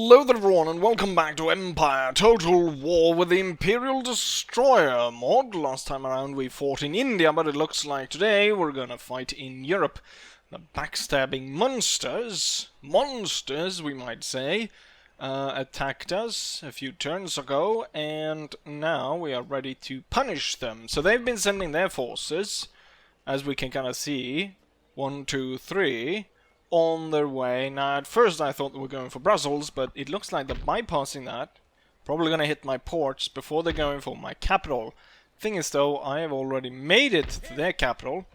Hello there everyone and welcome back to Empire Total War with the Imperial Destroyer mod. Last time around we fought in India, but it looks like today we're gonna fight in Europe. The backstabbing monsters we might say, attacked us a few turns ago, and now we are ready to punish them. So they've been sending their forces, as we can kind of see, 1, 2, 3... on their way. Now at first I thought they were going for Brussels, but it looks like they're bypassing that. Probably gonna hit my ports before they're going for my capital. Thing is though, I have already made it to their capital.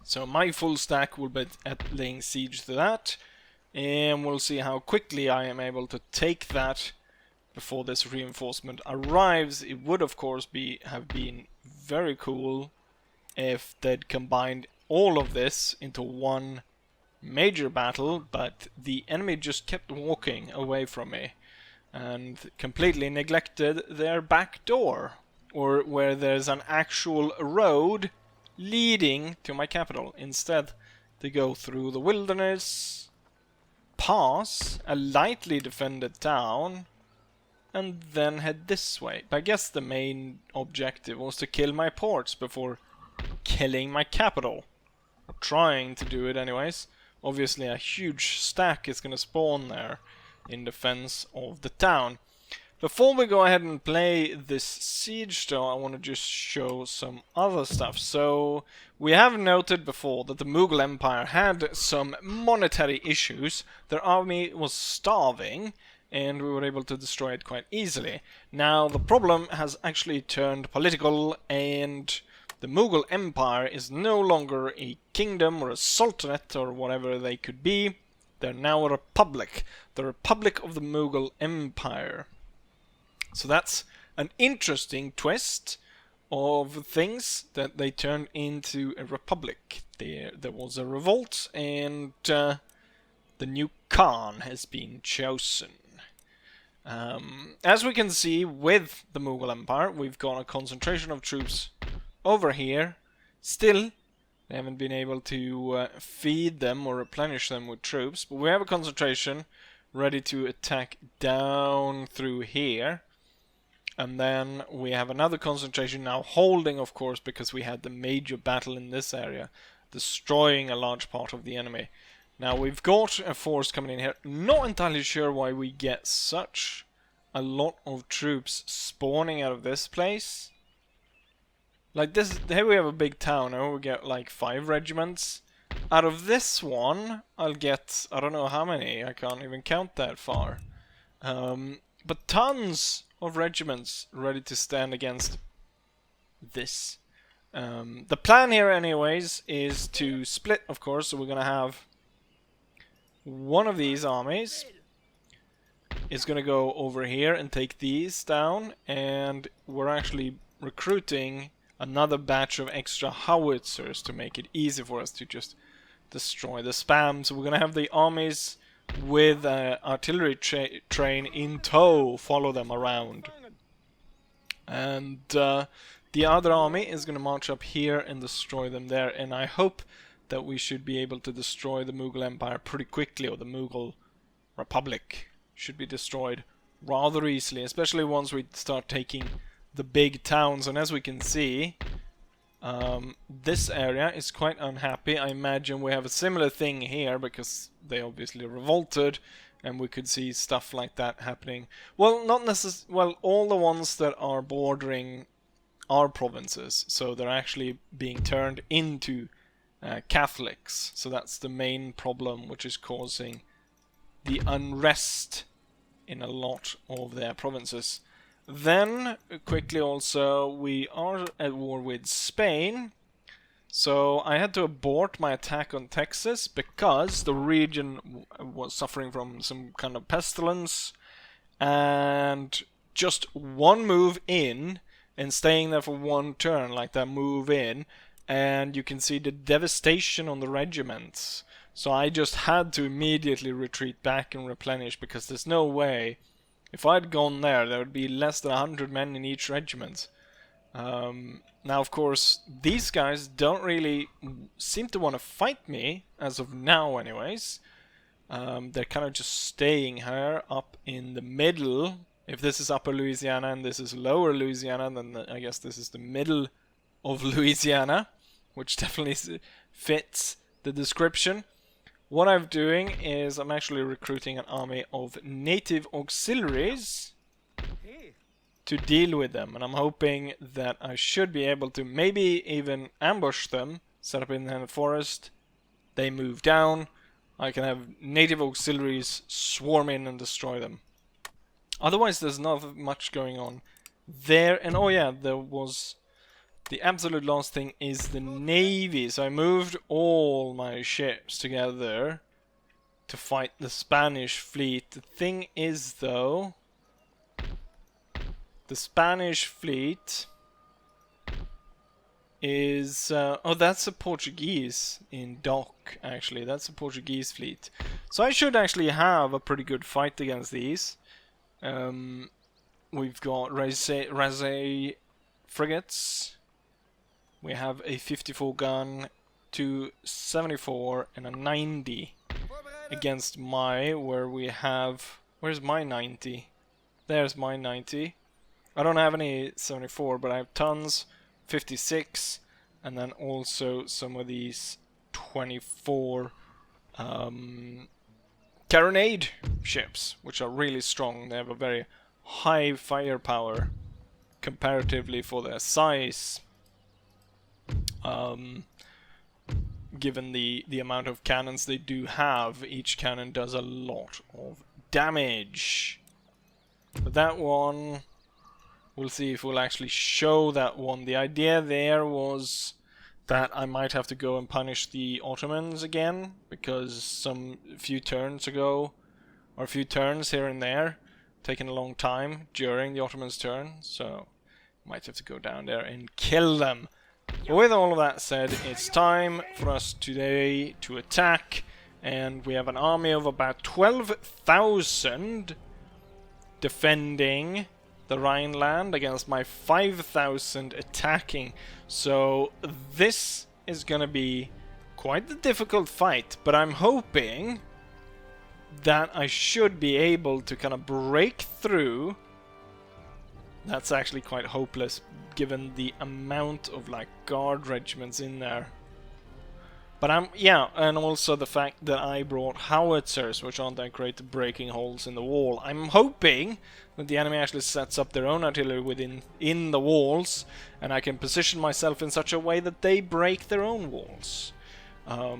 So my full stack will be at laying siege to that. And we'll see how quickly I am able to take that before this reinforcement arrives. It would of course have been very cool if they'd combined all of this into one major battle, but the enemy just kept walking away from me and completely neglected their back door, or where there's an actual road leading to my capital. Instead, they go through the wilderness, pass a lightly defended town, and then head this way. But I guess the main objective was to kill my ports before killing my capital, or trying to do it anyways. Obviously a huge stack is going to spawn there in defense of the town. Before we go ahead and play this siege though, I want to just show some other stuff. So we have noted before that the Mughal Empire had some monetary issues. Their army was starving and we were able to destroy it quite easily. Now the problem has actually turned political, and the Mughal Empire is no longer a kingdom or a sultanate or whatever they could be. They're now a republic. The Republic of the Mughal Empire. So that's an interesting twist of things, that they turned into a republic. There was a revolt, and the new Khan has been chosen. As we can see with the Mughal Empire, we've got a concentration of troops over here. Still, they haven't been able to feed them or replenish them with troops, but we have a concentration ready to attack down through here. And then we have another concentration now holding, of course, because we had the major battle in this area, destroying a large part of the enemy. Now we've got a force coming in here. Not entirely sure why we get such a lot of troops spawning out of this place. Like this, here we have a big town, and we get like 5 regiments. Out of this one, I'll get, I don't know how many, I can't even count that far. But tons of regiments ready to stand against this. The plan here anyways is to split, of course, so we're gonna have one of these armies is gonna go over here and take these down, and we're actually recruiting another batch of extra howitzers to make it easy for us to just destroy the spam. So we're gonna have the armies with artillery train in tow follow them around, and the other army is gonna march up here and destroy them there. And I hope that we should be able to destroy the Mughal Empire pretty quickly, or the Mughal Republic should be destroyed rather easily, especially once we start taking the big towns. And as we can see, this area is quite unhappy. I imagine we have a similar thing here, because they obviously revolted, and we could see stuff like that happening. Well, not necessarily. Well, all the ones that are bordering our provinces, so they're actually being turned into Catholics. So that's the main problem, which is causing the unrest in a lot of their provinces. Then, quickly also, we are at war with Spain. So I had to abort my attack on Texas because the region was suffering from some kind of pestilence. And just one move in, and staying there for one turn, like that move in, and you can see the devastation on the regiments. So I just had to immediately retreat back and replenish, because there's no way. If I'd gone there, there would be less than 100 men in each regiment. Now, of course, these guys don't really seem to want to fight me, as of now anyways. They're kind of just staying here up in the middle. If this is Upper Louisiana and this is Lower Louisiana, then I guess this is the middle of Louisiana, which definitely fits the description. What I'm doing is I'm actually recruiting an army of native auxiliaries to deal with them, and I'm hoping that I should be able to maybe even ambush them, set up in the forest, they move down, I can have native auxiliaries swarm in and destroy them. Otherwise there's not much going on there. And oh yeah, there was the absolute last thing is the navy. So I moved all my ships together to fight the Spanish fleet. The thing is though, the Spanish fleet is oh, that's a Portuguese in dock. Actually, that's a Portuguese fleet, so I should actually have a pretty good fight against these. We've got Razé frigates, we have a 54 gun, 274 and a 90 against where we have, where's my 90? There's my 90. I don't have any 74, but I have tons, 56, and then also some of these 24 carronade ships, which are really strong. They have a very high firepower comparatively for their size, given the amount of cannons they do have. Each cannon does a lot of damage. But that one, we'll see if we'll actually show that one. The idea there was that I might have to go and punish the Ottomans again, because a few turns ago, or a few turns here and there, taken a long time during the Ottomans' turn, so might have to go down there and kill them. But with all of that said, it's time for us today to attack, and we have an army of about 12,000 defending the Rhineland against my 5,000 attacking. So this is gonna be quite a difficult fight, but I'm hoping that I should be able to kind of break through. That's actually quite hopeless given the amount of like guard regiments in there. But yeah, and also the fact that I brought howitzers, which aren't that great at breaking holes in the wall. I'm hoping that the enemy actually sets up their own artillery in the walls, and I can position myself in such a way that they break their own walls. But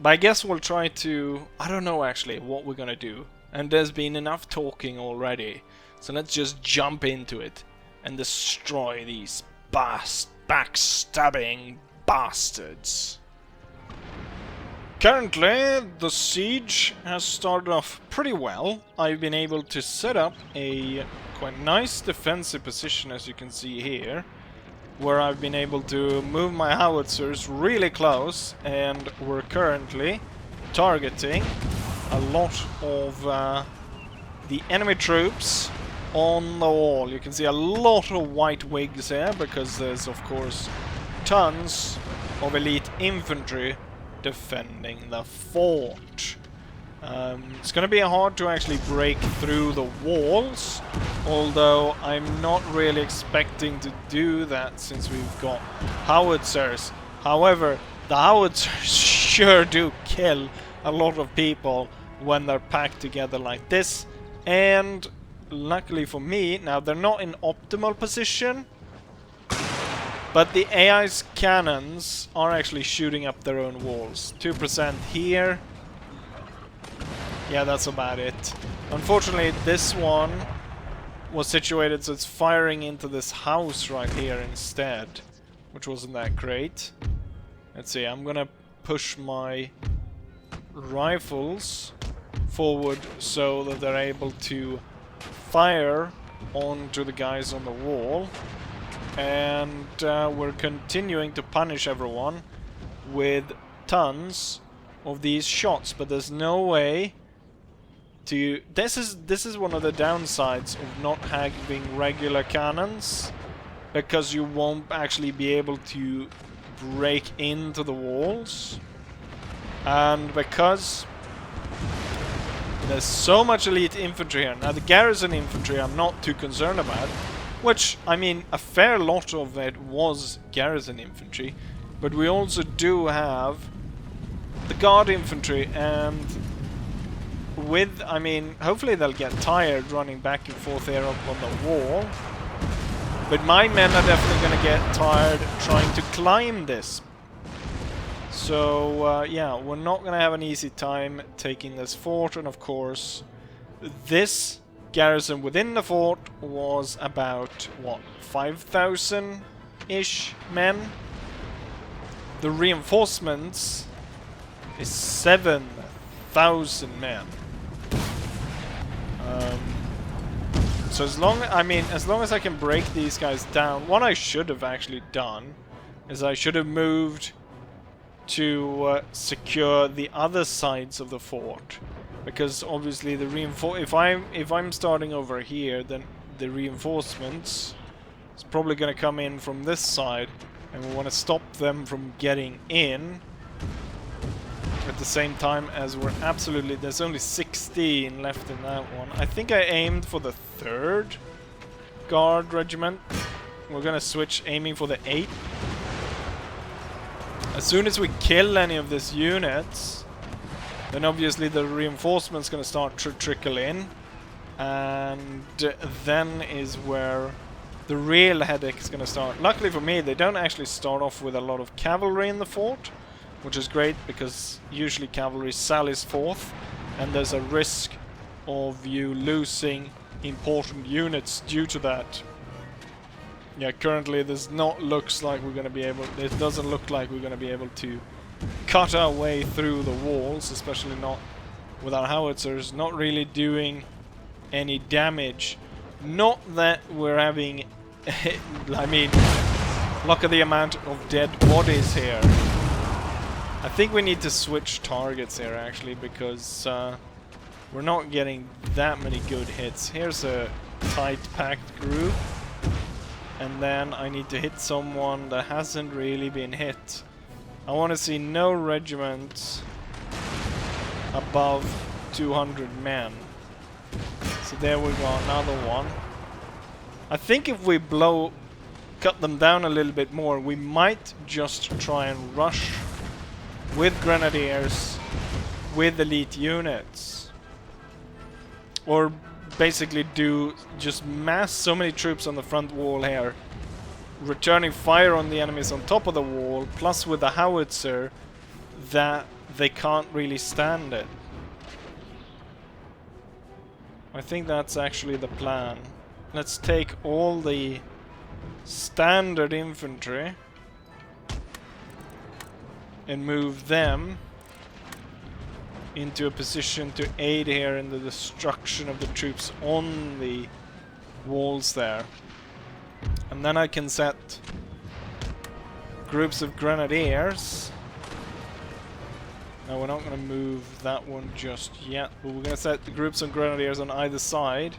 I guess we'll try to, I don't know actually what we're gonna do. And there's been enough talking already, so let's just jump into it and destroy these backstabbing bastards. Currently, the siege has started off pretty well. I've been able to set up a quite nice defensive position, as you can see here, where I've been able to move my howitzers really close, and we're currently targeting a lot of the enemy troops on the wall. You can see a lot of white wigs here, because there's of course tons of elite infantry defending the fort. It's gonna be hard to actually break through the walls, although I'm not really expecting to do that since we've got howitzers. However, the howitzers sure do kill a lot of people when they're packed together like this, and luckily for me, now they're not in optimal position, but the AI's cannons are actually shooting up their own walls. 2% here. Yeah, that's about it. Unfortunately, this one was situated so it's firing into this house right here instead, which wasn't that great. Let's see, I'm gonna push my rifles forward so that they're able to fire onto the guys on the wall. And we're continuing to punish everyone with tons of these shots, but there's no way to... This is one of the downsides of not having regular cannons, because you won't actually be able to break into the walls, and because there's so much elite infantry here. Now the garrison infantry I'm not too concerned about, which, I mean, a fair lot of it was garrison infantry, but we also do have the guard infantry, and with, I mean, hopefully they'll get tired running back and forth here up on the wall, but my men are definitely going to get tired trying to climb this. So, yeah, we're not going to have an easy time taking this fort, and of course, this garrison within the fort was about, what, 5,000-ish men? The reinforcements is 7,000 men. So as long as I can break these guys down, what I should have actually done is I should have moved to secure the other sides of the fort, because obviously the if I'm starting over here, then the reinforcements is probably going to come in from this side, and we want to stop them from getting in at the same time as we're absolutely... There's only 16 left in that one. I think I aimed for the 3rd Guard Regiment. We're gonna switch, aiming for the 8th. As soon as we kill any of these units, then obviously the reinforcements gonna start to trickle in, and then is where the real headache is gonna start. Luckily for me, they don't actually start off with a lot of cavalry in the fort, which is great, because usually cavalry sallies forth, and there's a risk of you losing important units due to that. Yeah, currently this looks like we're going to be able... It doesn't look like we're going to be able to cut our way through the walls, especially not with our howitzers, not really doing any damage. Not that we're having... I mean, look at the amount of dead bodies here. I think we need to switch targets here, actually, because we're not getting that many good hits. Here's a tight packed group, and then I need to hit someone that hasn't really been hit. I want to see no regiments above 200 men. So there we go, another one. I think if we cut them down a little bit more, we might just try and rush with grenadiers, with elite units, or basically just mass so many troops on the front wall here, returning fire on the enemies on top of the wall, plus with the howitzer, that they can't really stand it. I think that's actually the plan. Let's take all the standard infantry and move them into a position to aid here in the destruction of the troops on the walls there. And then I can set groups of grenadiers. Now we're not going to move that one just yet, but we're going to set the groups of grenadiers on either side.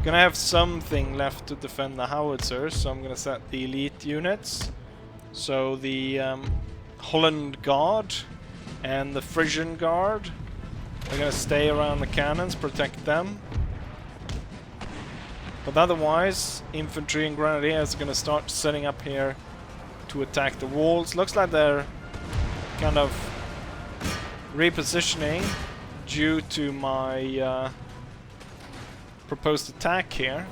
Gonna have something left to defend the howitzers, so I'm going to set the elite units. So the Holland Guard and the Frisian Guard are going to stay around the cannons, protect them. But otherwise, infantry and grenadiers are going to start setting up here to attack the walls. Looks like they're kind of repositioning due to my proposed attack here.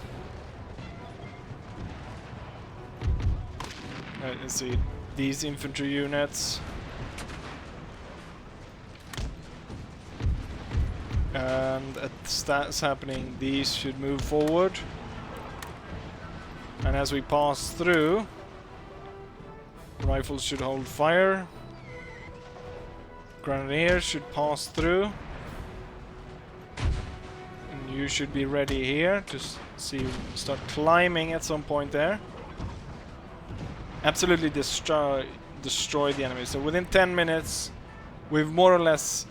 Let's see. These infantry units, and as that's happening, these should move forward, and as we pass through, rifles should hold fire, grenadiers should pass through, and you should be ready here to start climbing at some point there. Absolutely destroy the enemy. So within 10 minutes, we've more or less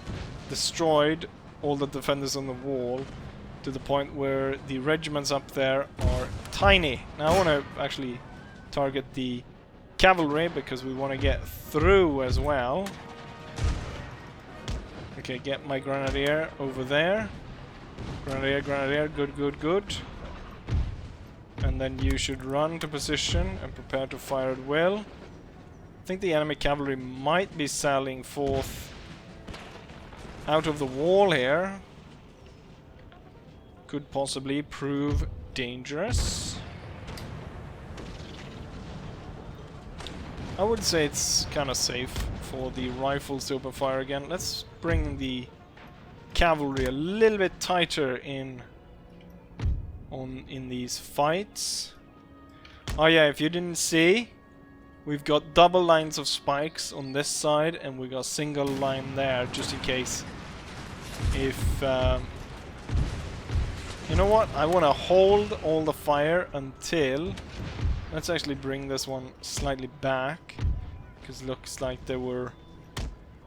destroyed all the defenders on the wall, to the point where the regiments up there are tiny. Now I want to actually target the cavalry, because we want to get through as well. Okay, get my grenadier over there. Grenadier, grenadier, good, good, good. And then you should run to position and prepare to fire at will. I think the enemy cavalry might be sallying forth out of the wall here. Could possibly prove dangerous. I would say it's kind of safe for the rifles to open fire again. Let's bring the cavalry a little bit tighter in these fights. Oh yeah, if you didn't see, we've got double lines of spikes on this side and we got single line there, just in case. If you know what, I want to hold all the fire until... Let's actually bring this one slightly back, because it looks like they were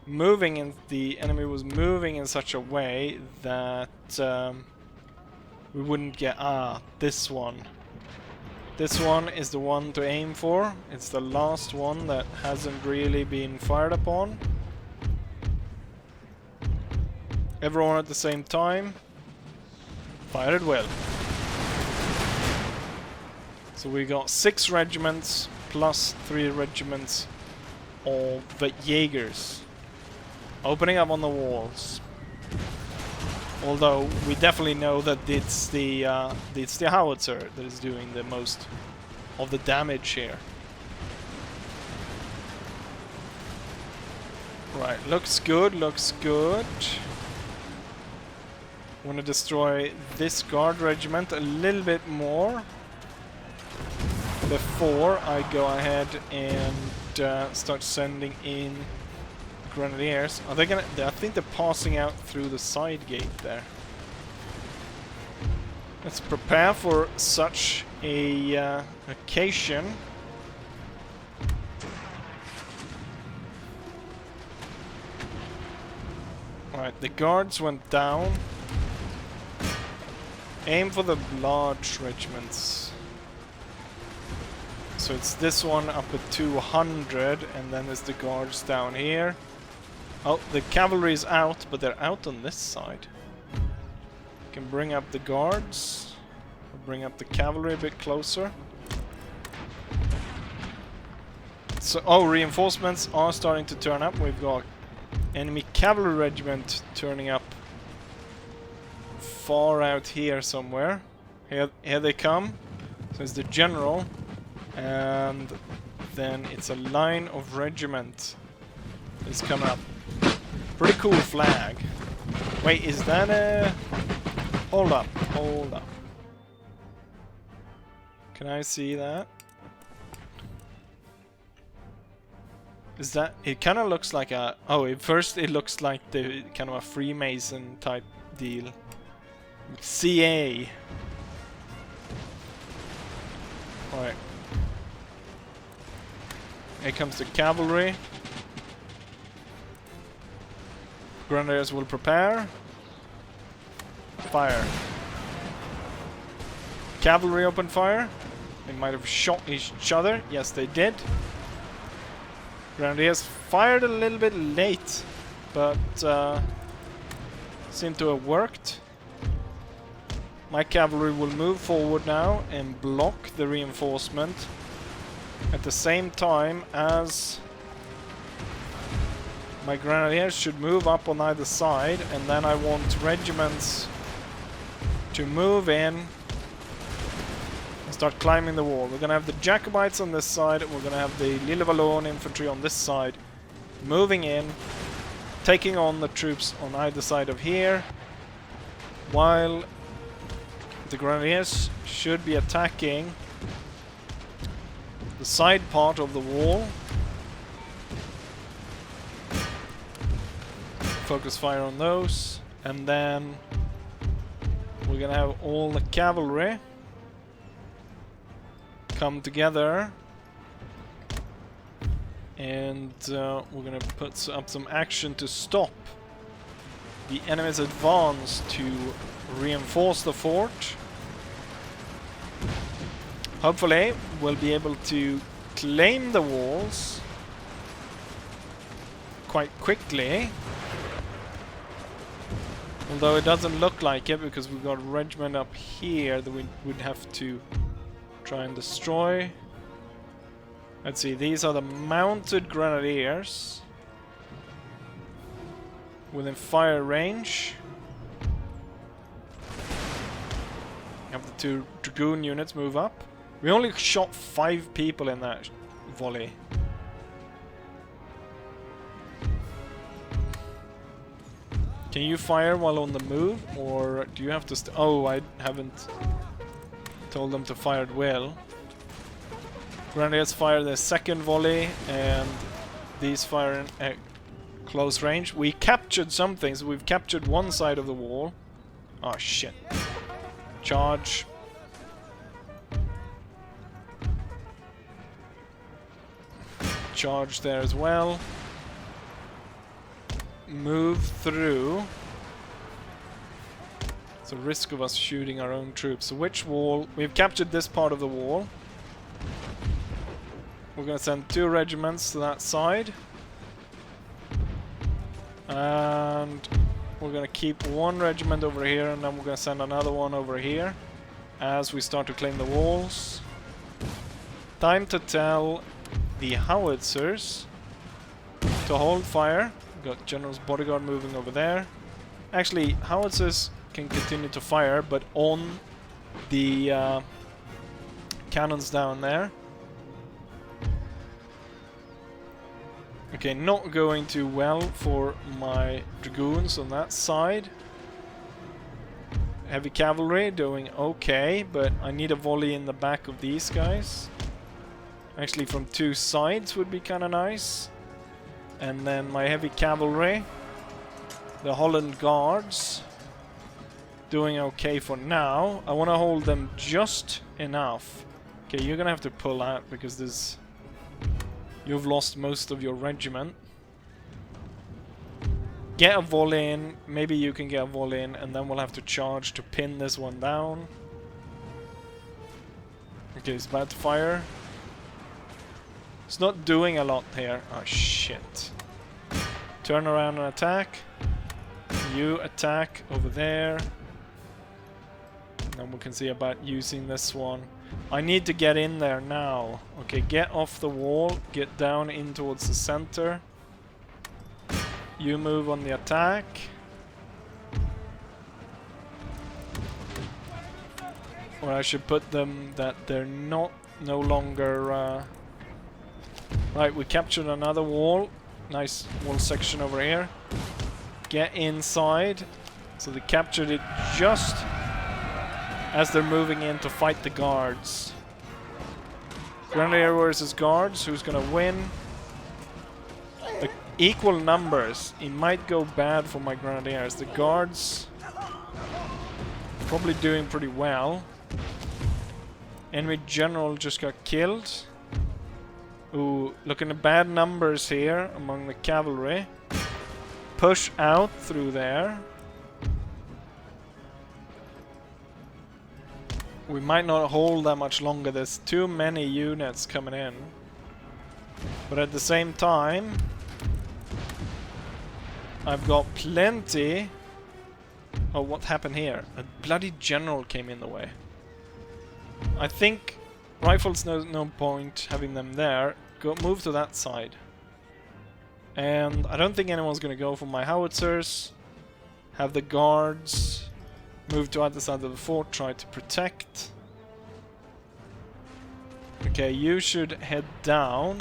moving and the enemy was moving in such a way that we wouldn't get... this one. This one is the one to aim for. It's the last one that hasn't really been fired upon. Everyone at the same time. Fire at will. So we got 6 regiments plus 3 regiments of the Jaegers opening up on the walls. Although we definitely know that it's the howitzer that is doing the most of the damage here. Right, looks good, looks good. Want to destroy this guard regiment a little bit more before I go ahead and start sending in grenadiers. Are they gonna? I think they're passing out through the side gate there. Let's prepare for such a occasion. Alright, the guards went down. Aim for the large regiments. So it's this one up at 200, and then there's the guards down here. Oh, the cavalry is out, but they're out on this side. Can bring up the guards. Bring up the cavalry a bit closer. So, oh, reinforcements are starting to turn up. We've got enemy cavalry regiment turning up far out here somewhere. Here they come. So it's the general, and then it's a line of regiment is coming up. Pretty cool flag. Wait, is that a... Hold up, hold up. Can I see that? Is that... It kind of looks like a... Oh, at first it looks like the kind of a Freemason type deal. CA. Alright. Here comes the cavalry. Grenadiers will prepare. Fire. Cavalry open fire. They might have shot each other. Yes, they did. Grenadiers fired a little bit late, but seemed to have worked. My cavalry will move forward now and block the reinforcement at the same time as my grenadiers should move up on either side, and then I want regiments to move in and start climbing the wall. We're gonna have the Jacobites on this side, we're gonna have the Lille-Wallon infantry on this side, moving in, taking on the troops on either side of here, while the grenadiers should be attacking the side part of the wall. Focus fire on those, and then we're gonna have all the cavalry come together, and we're gonna put up some action to stop the enemy's advance to reinforce the fort. Hopefully we'll be able to claim the walls quite quickly. Although it doesn't look like it because we've got a regiment up here that we would have to try and destroy. Let's see, these are the mounted grenadiers within fire range. Have the 2 dragoon units move up. We only shot 5 people in that volley. Can you fire while on the move, or do you have to oh, I haven't told them to fire at will. Grenadiers fire their second volley, and these fire in close range. We captured something, so we've captured one side of the wall. Oh shit. Charge. Charge there as well. Move through. It's a risk of us shooting our own troops. So which wall? We've captured this part of the wall. We're going to send 2 regiments to that side. And we're going to keep 1 regiment over here, and then we're going to send another one over here as we start to claim the walls. Time to tell the howitzers to hold fire. We've got General's bodyguard moving over there. Actually, howitzers can continue to fire, but on the cannons down there. Okay, not going too well for my dragoons on that side. Heavy cavalry doing okay, but I need a volley in the back of these guys. Actually, from 2 sides would be kind of nice. And then my heavy cavalry, the Holland Guards, doing okay for now. I want to hold them just enough. Okay, you're gonna have to pull out because there's... You've lost most of your regiment. Get a volley in. Maybe you can get a volley in, and then we'll have to charge to pin this one down. Okay, it's about to fire. It's not doing a lot here. Oh shit. Turn around and attack. You attack over there. And then we can see about using this one. I need to get in there now. Okay, get off the wall. Get down in towards the center. You move on the attack. Or I should put them that they're no longer... Right, we captured another wall. Nice wall section over here. Get inside. So they captured it just as they're moving in to fight the guards. Grenadier versus guards, who's gonna win? The equal numbers. It might go bad for my grenadiers. The guards probably doing pretty well. Enemy general just got killed. Ooh, looking at bad numbers here among the cavalry. Push out through there. We might not hold that much longer. There's too many units coming in. But at the same time, I've got plenty... Oh, what happened here? A bloody general came in the way. I think rifles, no point having them there. Move to that side. And I don't think anyone's going to go for my howitzers. Have the guards move to other side of the fort, try to protect. Okay, you should head down.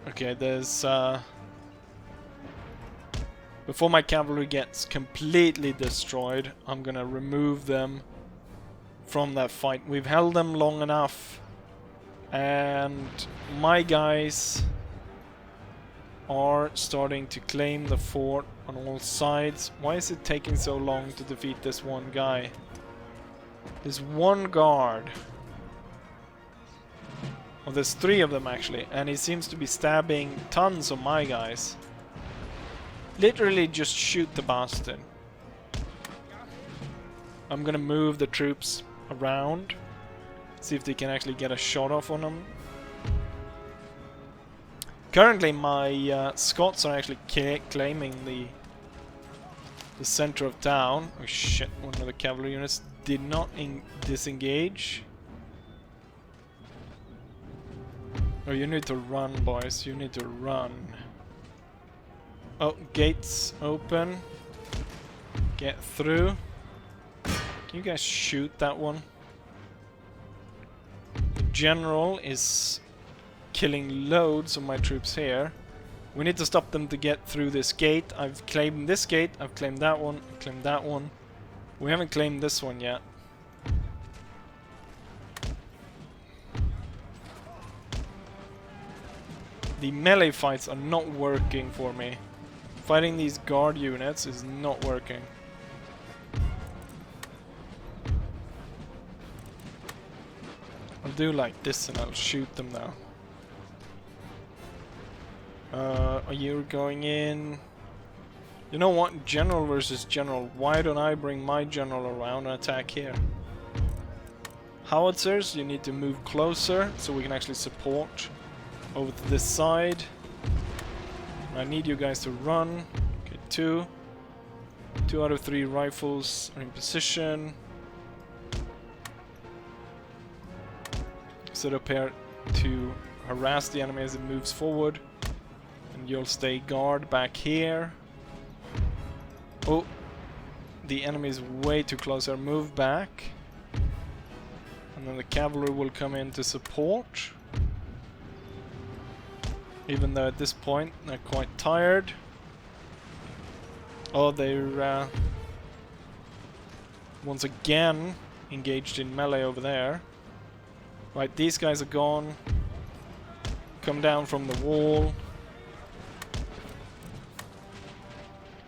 Okay, there's... Before my cavalry gets completely destroyed, I'm gonna remove them from that fight. We've held them long enough. And my guys are starting to claim the fort on all sides. Why is it taking so long to defeat this one guy? There's one guard. Well, there's 3 of them actually, and he seems to be stabbing tons of my guys. Literally just shoot the bastard. I'm gonna move the troops around. See if they can actually get a shot off on them. Currently, my Scots are actually claiming the center of town. Oh shit! One of the cavalry units did not disengage. Oh, you need to run, boys. You need to run. Oh, gates open. Get through. Can you guys shoot that one? The general is killing loads of my troops here. We need to stop them to get through this gate. I've claimed this gate. I've claimed that one. I've claimed that one. We haven't claimed this one yet. The melee fights are not working for me. Fighting these guard units is not working. I'll do like this and I'll shoot them now. Are you going in? You know what? General versus general. Why don't I bring my general around and attack here? Howitzers, you need to move closer so we can actually support over to this side. I need you guys to run. Okay, 2 out of 3 rifles are in position. Set up here to harass the enemy as it moves forward. And you'll stay guard back here. Oh, the enemy is way too close here. Move back. And then the cavalry will come in to support. Even though at this point they're quite tired. Oh, they're once again engaged in melee over there. Right, these guys are gone. Come down from the wall.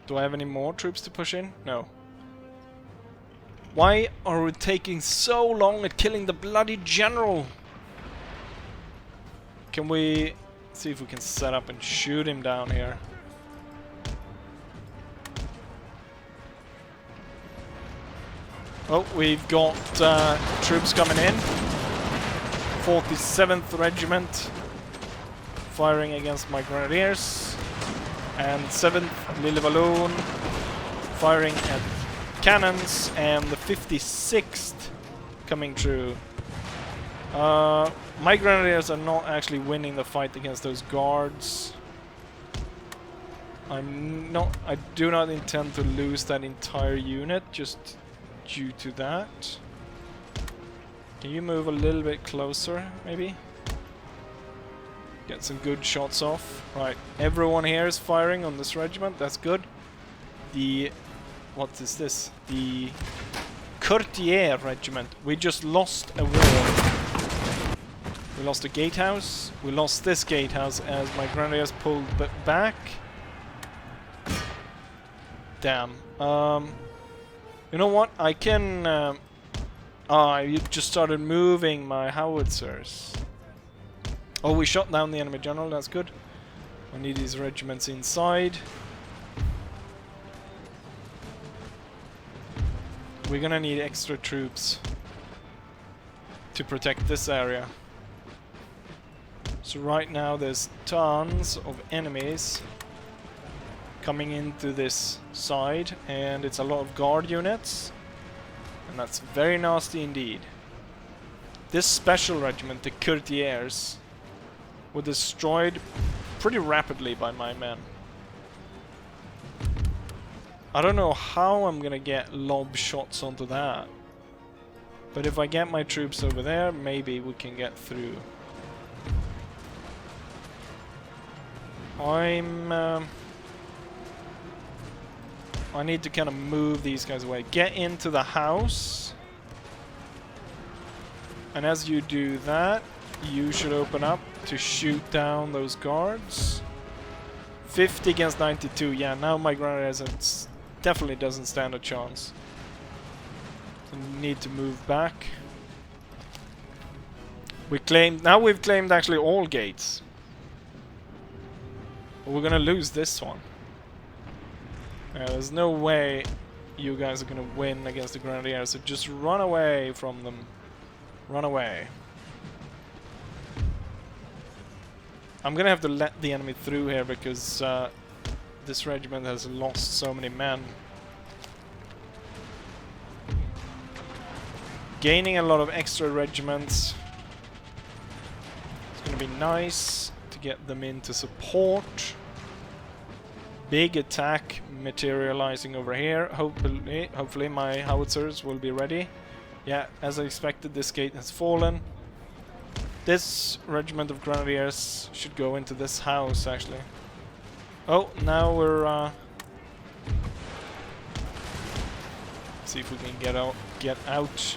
Do I have any more troops to push in? No. Why are we taking so long at killing the bloody general? Can we see if we can set up and shoot him down here? Oh, we've got troops coming in. 47th Regiment firing against my grenadiers. And 7th Lille Walloon firing at cannons. And the 56th coming through. My grenadiers are not actually winning the fight against those guards. I do not intend to lose that entire unit just due to that. Can you move a little bit closer, maybe? Get some good shots off. Right, everyone here is firing on this regiment, that's good. What is this? The Courtier Regiment. We just lost a war. We lost a gatehouse. We lost this gatehouse as my grenadiers pulled back. Damn. You know what? I can... you just started moving my howitzers. Oh, we shot down the enemy general, that's good. I need these regiments inside. We're gonna need extra troops to protect this area. So right now there's tons of enemies coming into this side, and it's a lot of guard units, and that's very nasty indeed. This special regiment, the Courtiers, were destroyed pretty rapidly by my men. I don't know how I'm gonna get lob shots onto that, but if I get my troops over there, maybe we can get through. I need to kind of move these guys away. Get into the house. And as you do that, you should open up to shoot down those guards. 50 against 92. Yeah, now my grenadiers definitely doesn't stand a chance. So need to move back. Now we've claimed actually all gates. But we're gonna lose this one. There's no way you guys are gonna win against the grenadiers, so just run away from them. Run away. I'm gonna have to let the enemy through here because this regiment has lost so many men. Gaining a lot of extra regiments. It's gonna be nice to get them into support. Big attack materializing over here. Hopefully my howitzers will be ready. Yeah, as I expected, this gate has fallen. This regiment of grenadiers should go into this house, actually. Oh, now we're see if we can get out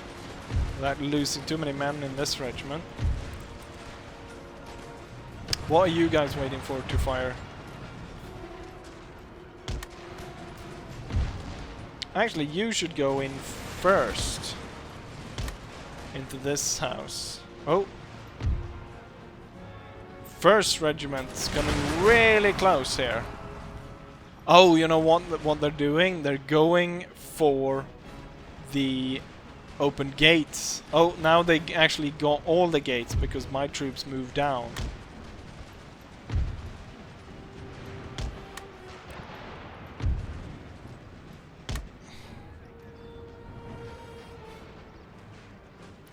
without losing too many men in this regiment. What are you guys waiting for to fire? Actually, you should go in first into this house. Oh, first regiment's coming really close here. Oh, you know what they're doing? They're going for the open gates. Oh, now they actually got all the gates because my troops moved down.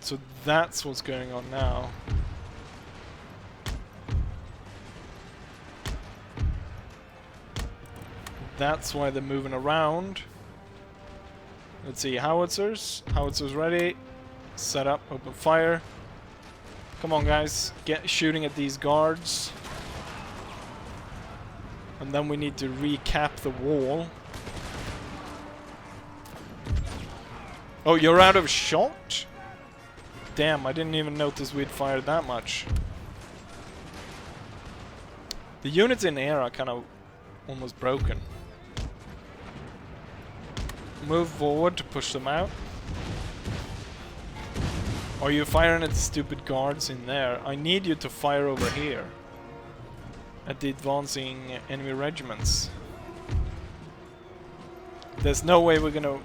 So that's what's going on now. That's why they're moving around. Let's see, howitzers. Howitzers ready. Set up, open fire. Come on, guys. Get shooting at these guards. And then we need to recap the wall. Oh, you're out of shot? Damn, I didn't even notice we'd fired that much. The units in air are kind of almost broken. Move forward to push them out. Are you firing at the stupid guards in there? I need you to fire over here. At the advancing enemy regiments. There's no way we're gonna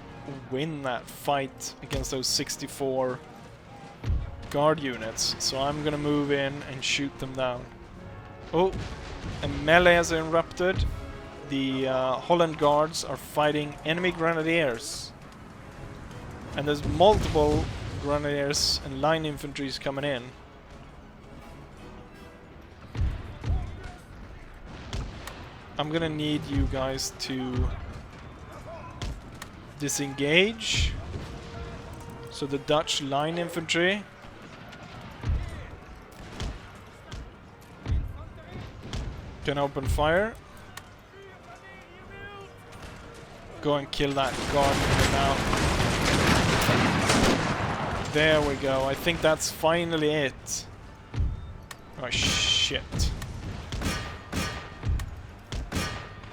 win that fight against those 64 guard units, so I'm gonna move in and shoot them down. Oh, a melee has erupted. The Holland guards are fighting enemy grenadiers, and there's multiple grenadiers and line infantries coming in. I'm gonna need you guys to disengage. So the Dutch line infantry can open fire. Go and kill that guard now. There we go. I think that's finally it. Oh shit.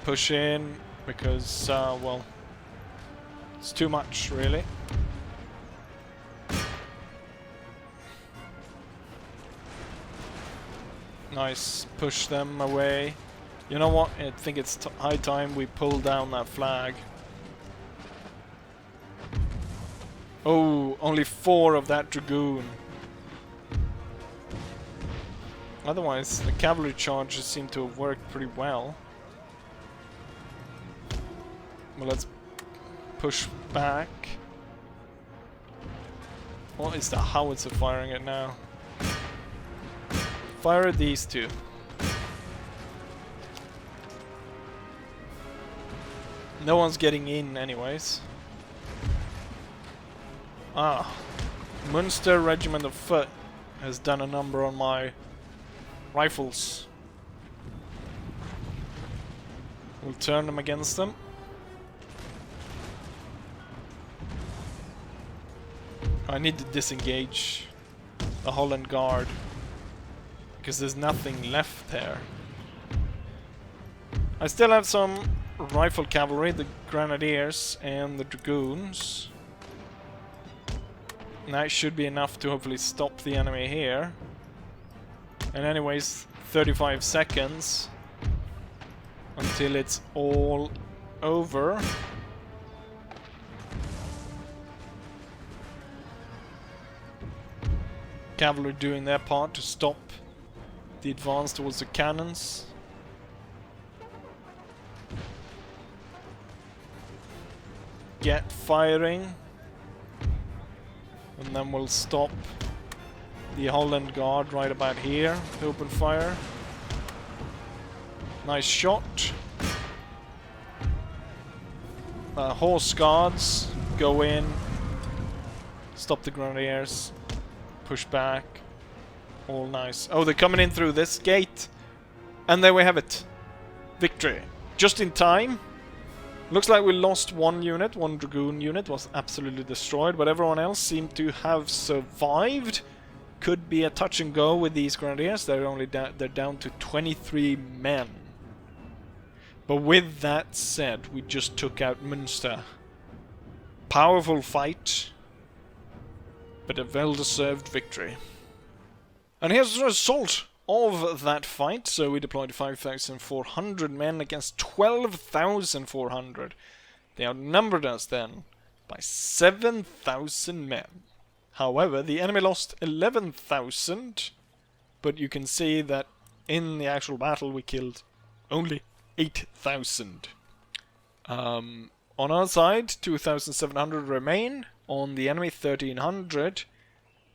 Push in because, well, it's too much, really. Nice. Push them away. You know what? I think it's high time we pull down that flag. Oh, only 4 of that dragoon. Otherwise, the cavalry charges seem to have worked pretty well. Well, let's push back. What is the howitzer firing at now? Fire at these two. No one's getting in anyways. Ah, Munster Regiment of Foot has done a number on my rifles. We'll turn them against them. I need to disengage the Holland Guard because there's nothing left there. I still have some rifle cavalry, the Grenadiers and the Dragoons. And that should be enough to hopefully stop the enemy here. And anyways, 35 seconds until it's all over. Cavalry doing their part to stop the advance towards the cannons. Get firing. And then we'll stop the Holland Guard right about here to open fire. Nice shot. Horse Guards, go in. Stop the Grenadiers. Push back. All nice. Oh, they're coming in through this gate. And there we have it. Victory. Just in time. Looks like we lost one unit. One Dragoon unit was absolutely destroyed. But everyone else seemed to have survived. Could be a touch and go with these Grenadiers. They're down to 23 men. But with that said, we just took out Munster. Powerful fight. But a well-deserved victory. And here's the result of that fight. So we deployed 5,400 men against 12,400. They outnumbered us then by 7,000 men. However, the enemy lost 11,000. But you can see that in the actual battle we killed only 8,000. On our side, 2,700 remain. On the enemy, 1,300.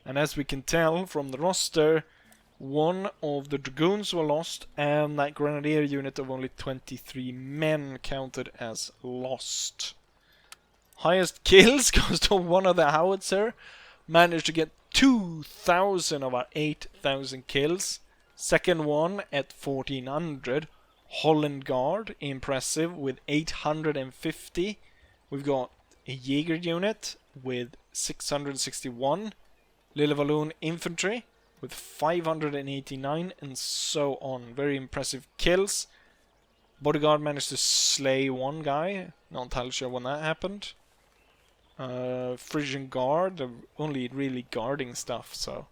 And as we can tell from the roster, one of the Dragoons were lost, and that Grenadier unit of only 23 men counted as lost. Highest kills goes to one of the Howitzer. Managed to get 2,000 of our 8,000 kills. Second one at 1,400. Holland Guard, impressive, with 850. We've got a Jaeger unit with 661. Lille Walloon Infantry with 589, and so on. Very impressive kills. Bodyguard managed to slay one guy. Not entirely sure when that happened. Frisian Guard, they're only really guarding stuff, so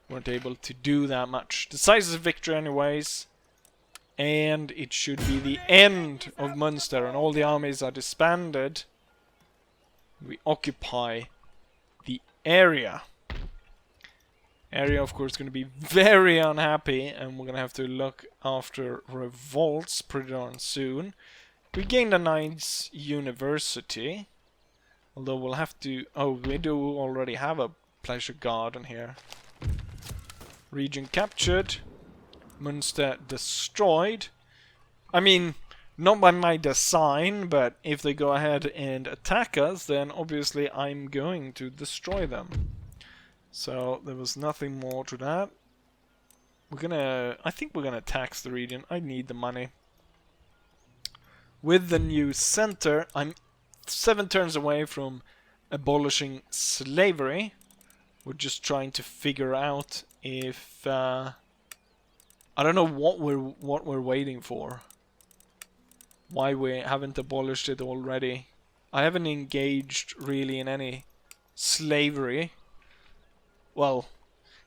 weren't able to do that much. Decisive victory anyways. And it should be the end of Munster, and all the armies are disbanded. We occupy the area. Area, of course, is going to be very unhappy, and we're going to have to look after revolts pretty darn soon. We gained a nice university, although we'll have to... Oh, we do already have a pleasure garden here. Region captured. Munster destroyed. I mean, not by my design, but if they go ahead and attack us, then obviously I'm going to destroy them. So there was nothing more to that. I think we're gonna tax the region. I need the money. With the new center, I'm 7 turns away from abolishing slavery. We're just trying to figure out if I don't know what we're waiting for. Why we haven't abolished it already. I haven't engaged really in any slavery. Well,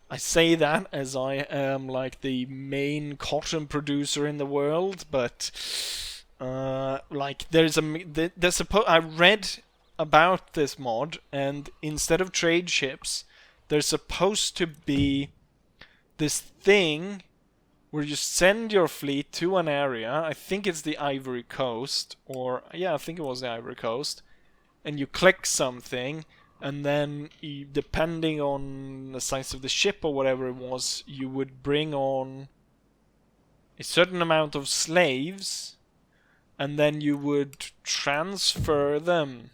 I say that as I am like the main cotton producer in the world, but like I read about this mod, and instead of trade ships, there's supposed to be this thing where you send your fleet to an area. I think it's the Ivory Coast, or yeah, I think it was the Ivory Coast, and you click something. And then, depending on the size of the ship or whatever it was, you would bring on a certain amount of slaves, and then you would transfer them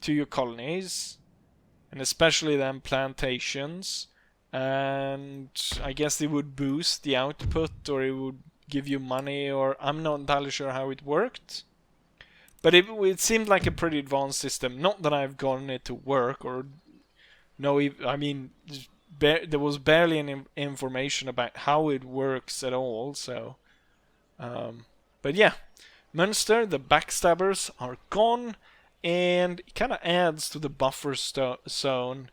to your colonies, and especially then plantations, and I guess they would boost the output, or it would give you money, or I'm not entirely sure how it worked. But it seemed like a pretty advanced system. Not that I've gotten it to work, or no. I mean, there was barely any information about how it works at all. So, but yeah, Munster, the backstabbers are gone, and it kind of adds to the buffer zone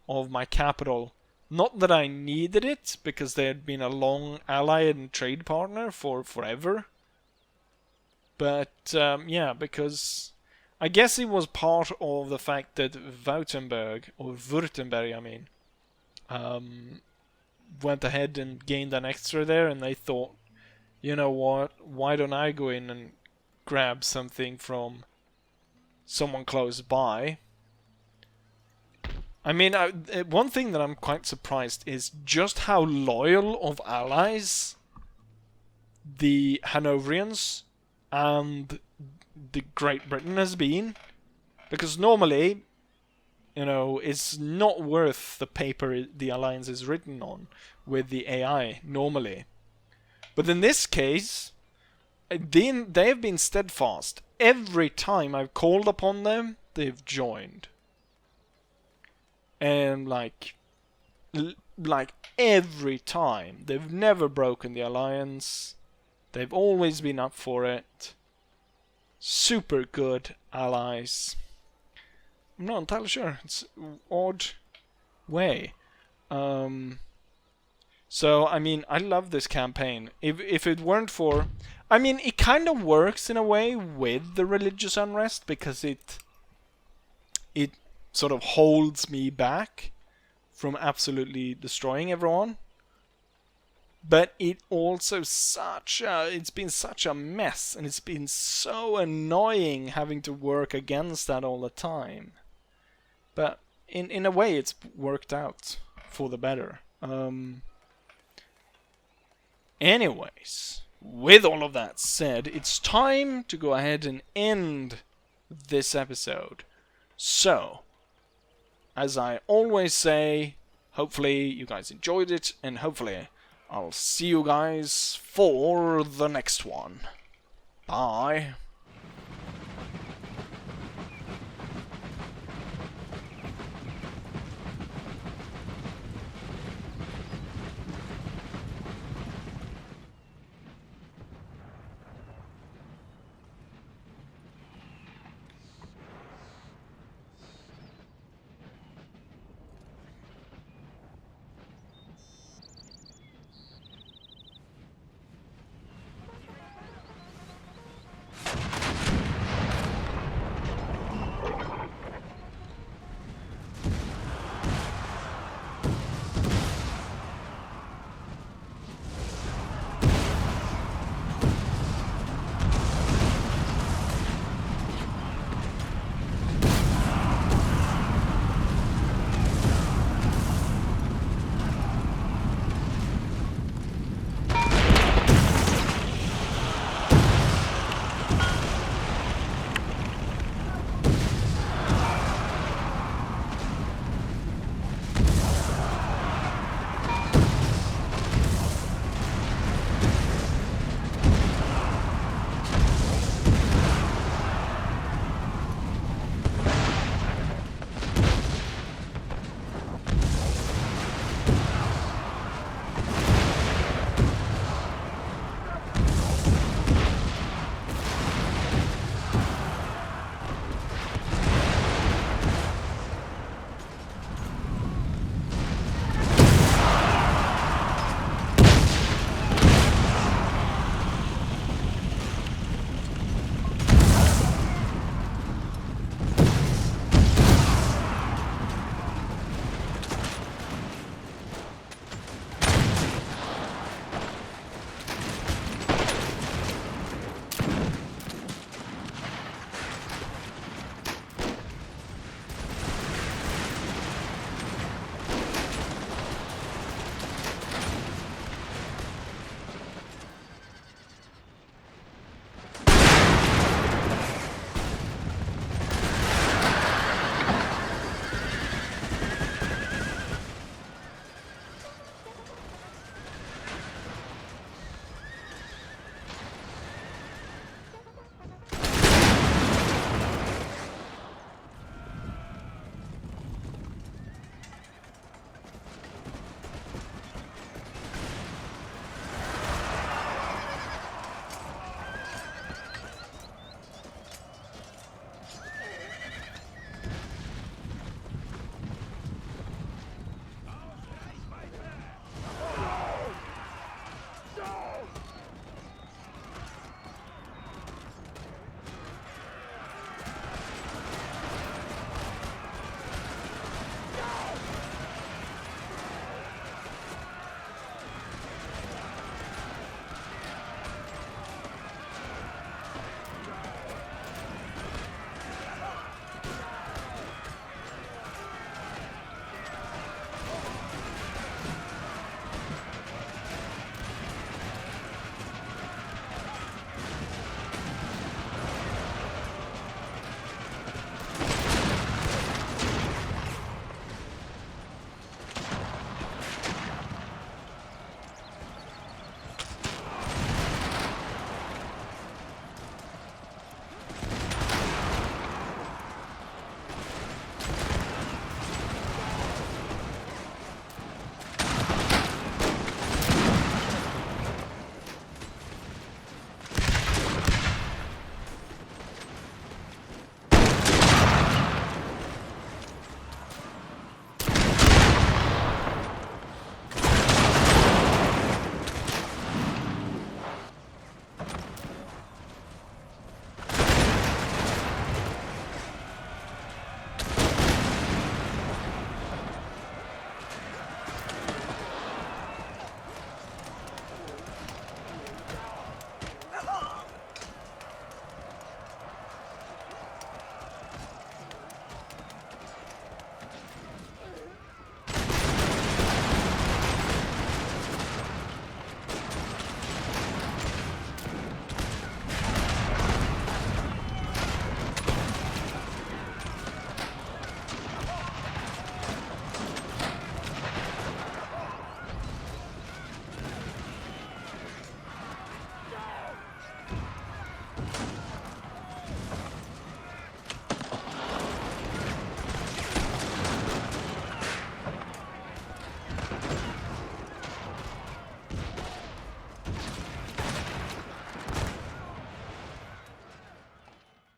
of my capital. Not that I needed it, because they had been a long ally and trade partner for forever. But, yeah, because I guess it was part of the fact that Württemberg, I mean, went ahead and gained an extra there, and they thought, you know what, why don't I go in and grab something from someone close by? I mean, one thing that I'm quite surprised is just how loyal of allies the Hanoverians and the Great Britain has been. Because normally, you know, it's not worth the paper the alliance is written on with the AI, normally. But in this case, they have been steadfast. Every time I've called upon them, they've joined. And like every time, they've never broken the alliance. They've always been up for it. Super good allies. I'm not entirely sure. It's an odd way. So, I mean, I love this campaign. If it weren't for... I mean, it kind of works in a way with the religious unrest, because it sort of holds me back from absolutely destroying everyone. But it also it's been such a mess, and it's been so annoying having to work against that all the time. But in a way, it's worked out for the better. Anyways, with all of that said, it's time to go ahead and end this episode. So, as I always say, hopefully you guys enjoyed it, and hopefully I'll see you guys for the next one. Bye.